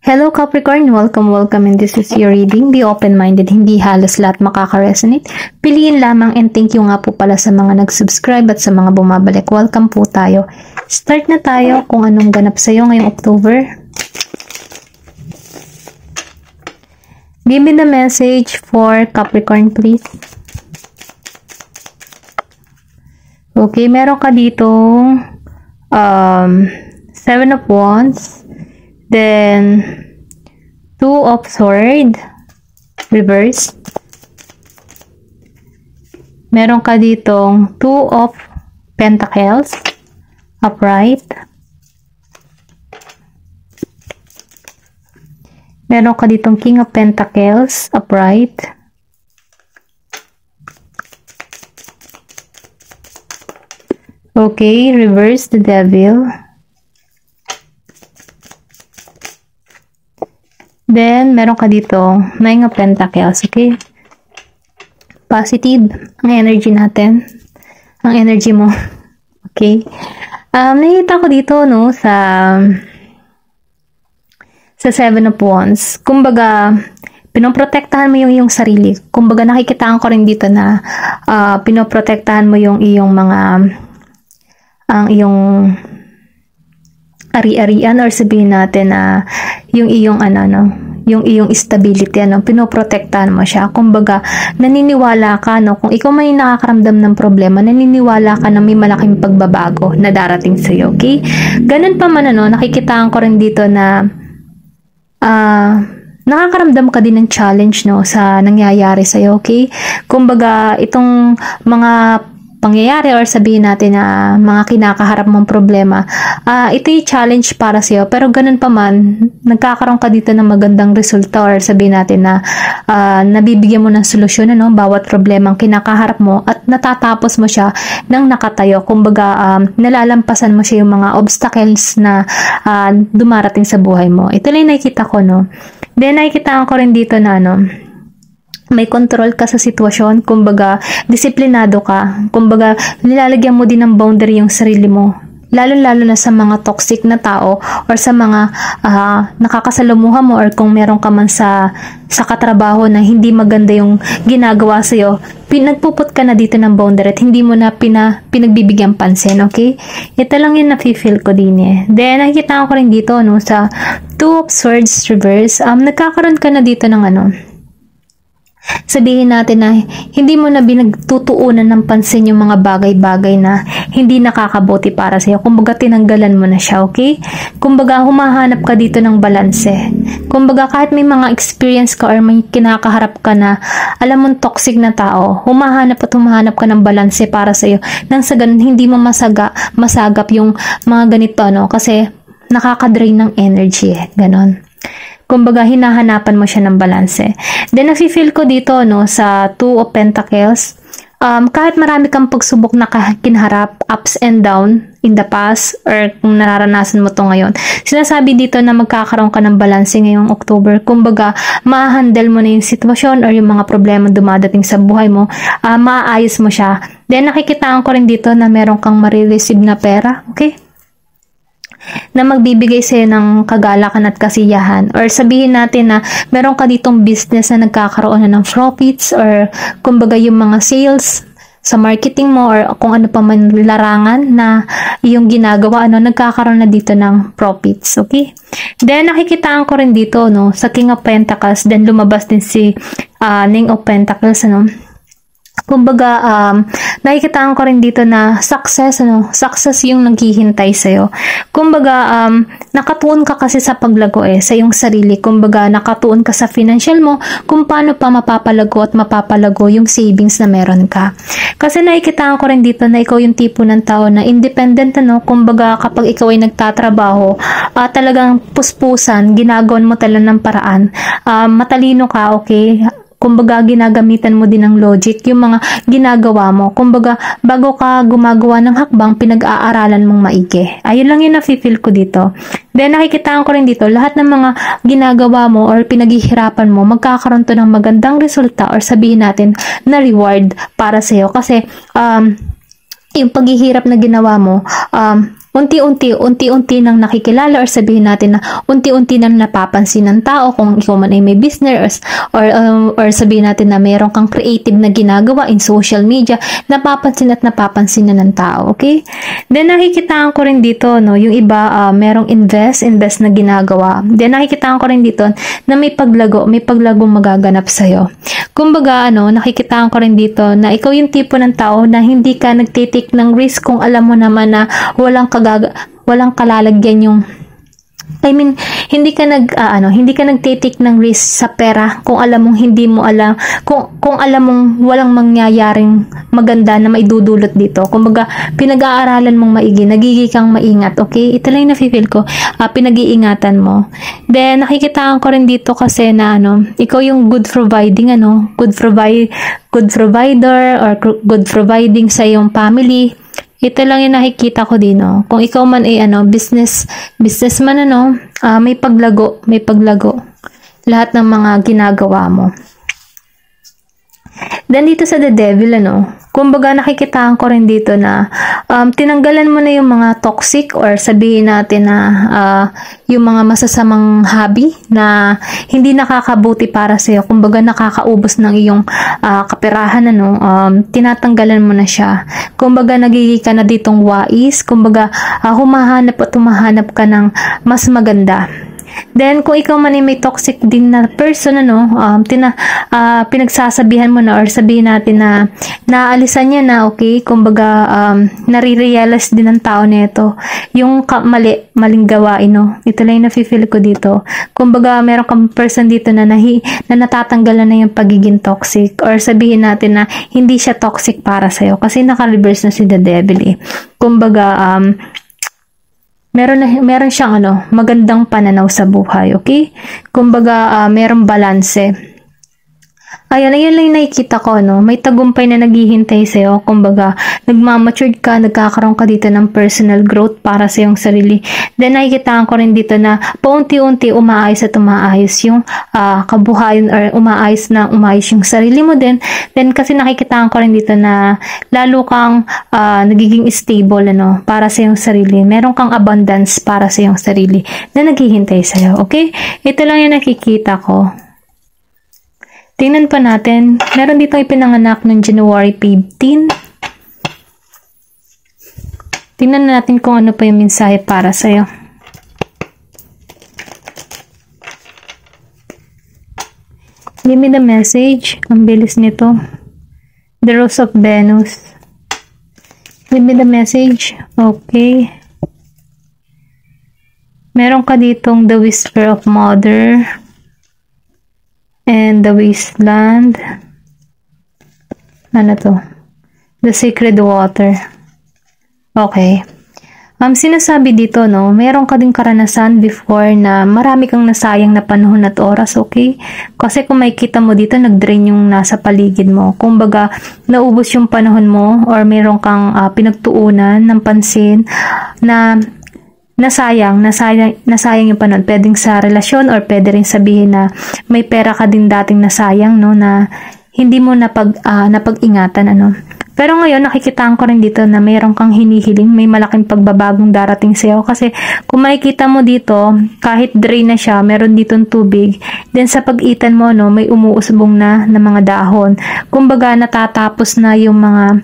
Hello Capricorn! Welcome and this is your reading. Be open-minded, hindi halos lahat makaka-resonate. Piliin lamang and thank you nga po pala sa mga nag-subscribe at sa mga bumabalik. Welcome po tayo. Start na tayo kung anong ganap sa'yo ngayong October. Give me the message for Capricorn please. Okay, meron ka dito 7 of Wands. Then, 2 of Swords, reverse. Meron ka ditong 2 of Pentacles, upright. Meron ka ditong King of Pentacles, upright. Okay, reverse the Devil. Then, meron ka dito, 9 of Pentacles, okay? Positive ang energy natin. Ang energy mo. Okay? Nakita ko dito, no, sa 7 of Wands. Kumbaga, pinoprotektahan mo yung iyong sarili. Kumbaga, nakikitaan ko rin dito na pinoprotektahan mo yung iyong mga ang iyong ari-arian or sabihin natin na yung iyong yung iyong stability, pinoprotektahan mo siya. Kumbaga, naniniwala ka, kung ikaw may nakakaramdam ng problema, naniniwala ka na may malaking pagbabago na darating sa iyo, okay? Ganun pa man, nakikitaan ko rin dito na nakakaramdam ka din ng challenge, sa nangyayari sa iyo, okay? Kumbaga, itong mga pangyayari or sabihin natin na mga kinakaharap mong problema, ito yung challenge para sa'yo. Pero ganun pa man, nagkakaroon ka dito ng magandang resulta or sabihin natin na nabibigyan mo ng solusyon, bawat problema ang kinakaharap mo at natatapos mo siya ng nakatayo. Kumbaga, nalalampasan mo siya yung mga obstacles na dumarating sa buhay mo. Ito lang nakikita ko, Then, nakikita ko rin dito na, may control ka sa sitwasyon, kumbaga, disiplinado ka, kumbaga, nilalagyan mo din ng boundary yung sarili mo, lalo-lalo na sa mga toxic na tao or sa mga nakakasalamuha mo or kung meron ka man sa katrabaho na hindi maganda yung ginagawa sa'yo, pinagpuput ka na dito ng boundary at hindi mo na pinagbibigyan pansin, okay? Ito lang yung nafe-feel ko din eh. Then, nakikita ko rin dito, sa 2 of Swords reverse, nagkakaroon ka na dito ng sabihin natin na hindi mo na binagtutuunan ng pansin yung mga bagay-bagay na hindi nakakabuti para sa'yo. Kumbaga, tinanggalan mo na siya, okay? Kumbaga, humahanap ka dito ng balanse. Kumbaga, kahit may mga experience ka or may kinakaharap ka na alam mong toxic na tao, humahanap ka ng balanse para sa'yo. Nang sa ganun, hindi mo masagap yung mga ganito, kasi nakakadrain ng energy, ganon. Kumbaga, hinahanapan mo siya ng balanse. Then, nafe-feel ko dito, sa 2 of Pentacles, kahit marami kang pagsubok na kinaharap, ups and down in the past, or kung nararanasan mo to ngayon, sinasabi dito na magkakaroon ka ng balanse ngayong October. Kumbaga, ma-handle mo na yung sitwasyon or yung mga problema dumadating sa buhay mo, maayos mo siya. Then, nakikitaan ko rin dito na meron kang marireceive na pera, okay? Na magbibigay sa'yo ng kagalakan at kasiyahan, or sabihin natin na meron ka ditong business na nagkakaroon na ng profits or kumbaga yung mga sales sa marketing mo or kung ano pa man larangan na yung ginagawa, nagkakaroon na dito ng profits, okay? Then nakikitaan ko rin dito, sa King of Pentacles, then lumabas din si King of Pentacles, kumbaga, nakikitaan ko rin dito na success yung naghihintay sa'yo. Kumbaga, nakatuon ka kasi sa paglago sa iyong sarili. Kumbaga, nakatuon ka sa financial mo kung paano pa mapapalago yung savings na meron ka. Kasi nakikitaan ko rin dito na ikaw yung tipo ng tao na independent, kumbaga, kapag ikaw ay nagtatrabaho, talagang puspusan, ginagawan mo talaga ng paraan. Matalino ka, okay? Kumbaga, ginagamitan mo din ng logic yung mga ginagawa mo. Kumbaga, bago ka gumagawa ng hakbang, pinag-aaralan mong maigi. Ayun lang yung nafe-feel ko dito. Then, nakikitaan ko rin dito, lahat ng mga ginagawa mo or pinaghihirapan mo, magkakaroon to ng magandang resulta or sabihin natin na reward para sa'yo. Kasi, yung paghihirap na ginawa mo, unti-unti nang nakikilala, or sabihin natin na unti-unti nang napapansin ng tao kung ikaw man ay may business, or sabihin natin na mayroon kang creative na ginagawa in social media, napapansin na ng tao, okay? Then nakikitaan ko rin dito, no, yung iba merong invest na ginagawa. Then nakikitaan ko rin dito na may paglagong magaganap sa'yo. Kumbaga, nakikitaan ko rin dito na ikaw yung tipo ng tao na hindi ka nagtitake ng risk kung alam mo naman na walang kalalagyan yung hindi ka nagtitake ng risk sa pera kung alam mong hindi mo alam, kung alam mong walang mangyayaring maganda na maidudulot dito. Kumbaga, pinag-aaralan mong maigi, nagiging kang maingat, okay? Ito lang yung nafe-feel ko, pinag-iingatan mo. Then, nakikitaan ko rin dito kasi na, ikaw yung good providing, good provider, or good providing sa iyong family. Ito lang yung nakikita ko din, no? Kung ikaw man ay businessman, may paglago. Lahat ng mga ginagawa mo. Then dito sa the devil, kumbaga nakikitaan ko rin dito na tinanggalan mo na yung mga toxic, or sabihin natin na yung mga masasamang hobby na hindi nakakabuti para sa'yo. Kumbaga nakakaubos ng iyong kaperahan, tinatanggalan mo na siya. Kumbaga nagiging ka na ditong wais. Kumbaga humahanap ka ng mas maganda. Then, kung ikaw man ay may toxic din na person, pinagsasabihan mo na, or sabihin natin na naalisan niya na, okay? Kumbaga, nare-realize din ng tao nito yung maling gawain, Ito lang yung nafe-feel ko dito. Kumbaga, meron kang person dito na natatanggalan na yung pagiging toxic, or sabihin natin na hindi siya toxic para sa'yo kasi naka-reverse na si the devil, eh. Kumbaga, meron siyang magandang pananaw sa buhay, okay? Kumbaga, merong balanse. Ayun lang nakikita ko, may tagumpay na naghihintay sa'yo. Kumbaga, nagmamatured ka, nagkakaroon ka dito ng personal growth para sa iyong sarili. Then, nakikita ko rin dito na paunti-unti umaayos yung kabuhayan, or umaayos yung sarili mo din. Then, kasi nakikita ko rin dito na lalo kang nagiging stable, para sa iyong sarili. Meron kang abundance para sa iyong sarili na naghihintay sa'yo, okay? Ito lang yung nakikita ko. Tingnan pa natin. Meron dito ipinanganak ng January 15. Tingnan natin kung ano pa yung mensahe para sa'yo. Give me the message. Ang bilis nito. The Rose of Venus. Give me the message. Okay. Meron ka ditong The Whisper of Mother. And the wasteland. Ano to? The sacred water. Okay. Sinasabi dito, meron ka ding karanasan before na marami kang nasayang na panahon at oras, okay? Kasi kung makikita mo dito, nag-drain yung nasa paligid mo. Kumbaga, naubos yung panahon mo, or meron kang pinagtuunan ng pansin na nasayang yung panahon. Pwedeng sa relasyon, or pwede rin sabihin na may pera ka din dating nasayang, na hindi mo napag-ingatan, Pero ngayon, nakikitaan ko rin dito na mayroon kang hinihiling, may malaking pagbabagong darating sa'yo. Kasi kung makikita mo dito, kahit drain na siya, meron ditong tubig. Then sa pag-itan mo, may umuusbong na mga dahon. Kumbaga, natatapos na yung mga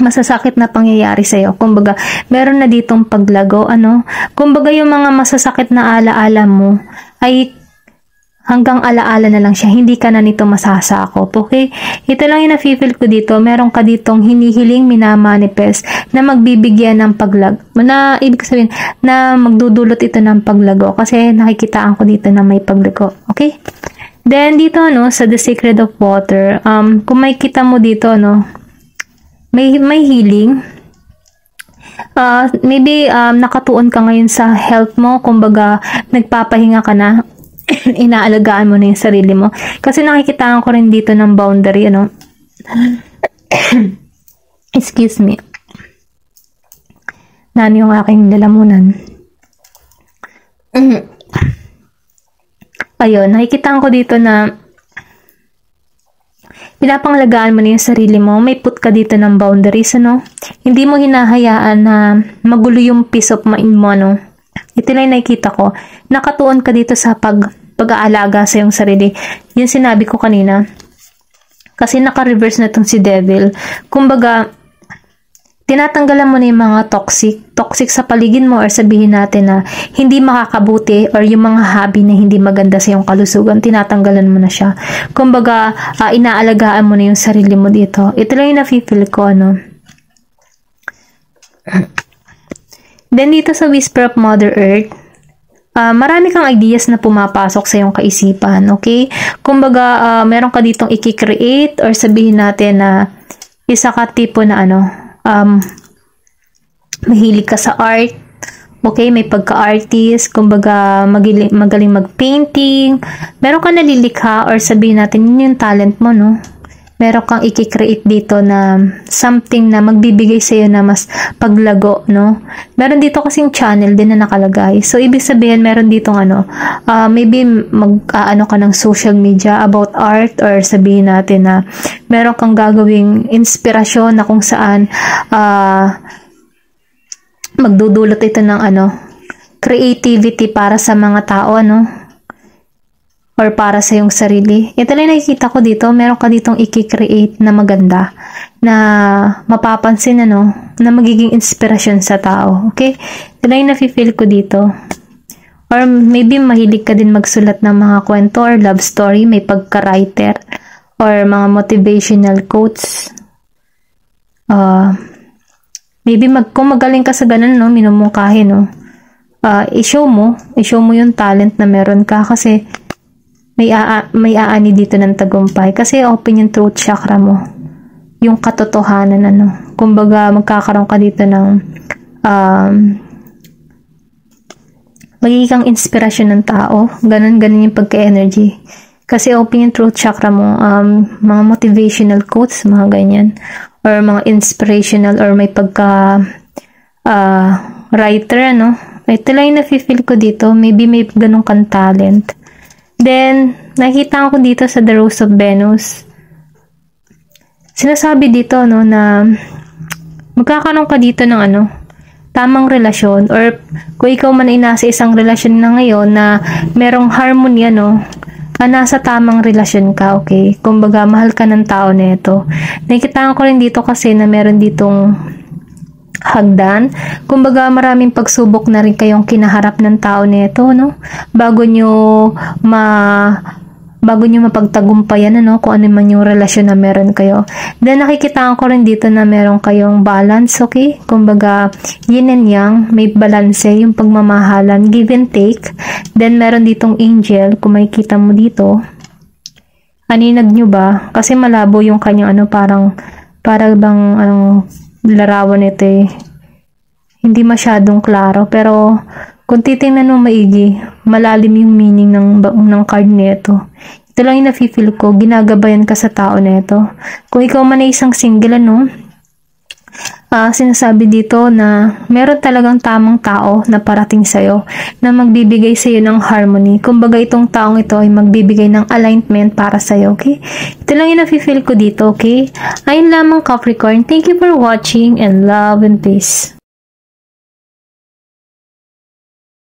masasakit na pangyayari sa'yo. Kumbaga, meron na ditong paglago, Kumbaga, yung mga masasakit na alaala mo, ay hanggang alaala na lang siya. Hindi ka na nito masasakop, okay? Ito lang yung nafe-feel ko dito. Meron ka ditong hinihiling, minamanifest, na magbibigyan ng ibig sabihin, na magdudulot ito ng paglago. Kasi nakikitaan ko dito na may paglago, okay? Then, dito, sa The Secret of Water, kung makikita mo dito, may healing. Maybe nakatuon ka ngayon sa health mo. Kumbaga, nagpapahinga ka na. Inaalagaan mo na yung sarili mo. Kasi nakikita ko rin dito ng boundary, Excuse me. Nani yung aking lalamunan. Ayun, nakikita ko dito na pinapangalagaan mo na yung sarili mo, may put ka dito ng boundaries, ano? Hindi mo hinahayaan na magulo yung peace of mind mo, ano? Ito lang nakikita ko, nakatuon ka dito sa pag-aalaga sa iyong sarili. Yung sinabi ko kanina, kasi naka-reverse na itong si Devil. Kumbaga, tinatanggalan mo na yung mga toxic sa paligid mo, or sabihin natin na hindi makakabuti, or yung mga hobby na hindi maganda sa iyong kalusugan, tinatanggalan mo na siya. Kumbaga, inaalagaan mo na yung sarili mo dito. Ito lang yung nafe-feel ko, no? Then, dito sa Whisper of Mother Earth, marami kang ideas na pumapasok sa iyong kaisipan, okay? Kumbaga, meron ka ditong i-create, or sabihin natin na isa ka tipo na mahilig ka sa art, okay, may pagka-artist, kumbaga magaling mag-painting, meron kang nalilikha, or sabihin natin yun yung talent mo, no? Meron kang i-create dito na something na magbibigay sa'yo na mas paglago, no? Meron dito kasing channel din na nakalagay. So, ibig sabihin, meron ditong maybe mag-ano ka ng social media about art, or sabihin natin na meron kang gagawing inspirasyon na kung saan magdudulot ito ng creativity para sa mga tao, or para sa iyong sarili. Ito lang nakikita ko dito, meron ka ditong i-create na maganda, na mapapansin, na magiging inspirasyon sa tao. Okay? Ito lang yung nafe-feel ko dito. Or maybe mahilig ka din magsulat ng mga kwento or love story, may pagka-writer, or mga motivational quotes. Maybe kung magaling ka sa ganun, minumungkahi, i-show mo yung talent na meron ka, kasi may aani dito ng tagumpay. Kasi open yung throat chakra mo. Yung katotohanan, Kumbaga, magkakaroon ka dito ng magiging inspirasyon ng tao. Ganun yung pagka-energy. Kasi open yung throat chakra mo. Mga motivational quotes, mga ganyan. Or mga inspirational, or may pagka writer, Ito lang yung nafe-feel ko dito. Maybe may ganun kang talent. Then, nakita ko dito sa The Rose of Venus. Sinasabi dito, na magkakaroon ka dito ng tamang relasyon, or kung ikaw man ay nasa isang relasyon na ngayon na merong harmony, nasa tamang relasyon ka, okay? Kumbaga, mahal ka ng tao na ito. Nakita ko rin dito kasi na meron ditong hagdan. Kumbaga, maraming pagsubok na rin kayong kinaharap ng tao nito, bago nyo mapagtagumpayan, kung ano man yung relasyon na meron kayo. Then, nakikita ko rin dito na meron kayong balance, okay? Kumbaga, yin and yang, may balance, yung pagmamahalan, give and take. Then, meron ditong angel, kung makikita mo dito. Aninag nyo ba? Kasi malabo yung kanyang parang bang larawan nito hindi masyadong klaro, pero kung titingnan mo maigi, malalim yung meaning ng card nito. Ito lang yung nafe-feel ko, ginagabayan ka sa tao nito. Kung ikaw man ay isang single, sinasabi dito na meron talagang tamang tao na parating sa'yo, na magbibigay sa'yo ng harmony. Kumbaga, itong taong ito ay magbibigay ng alignment para sa'yo, okay? Ito lang yung nafe-feel ko dito, okay? Ayun lamang, Capricorn. Thank you for watching, and love and peace.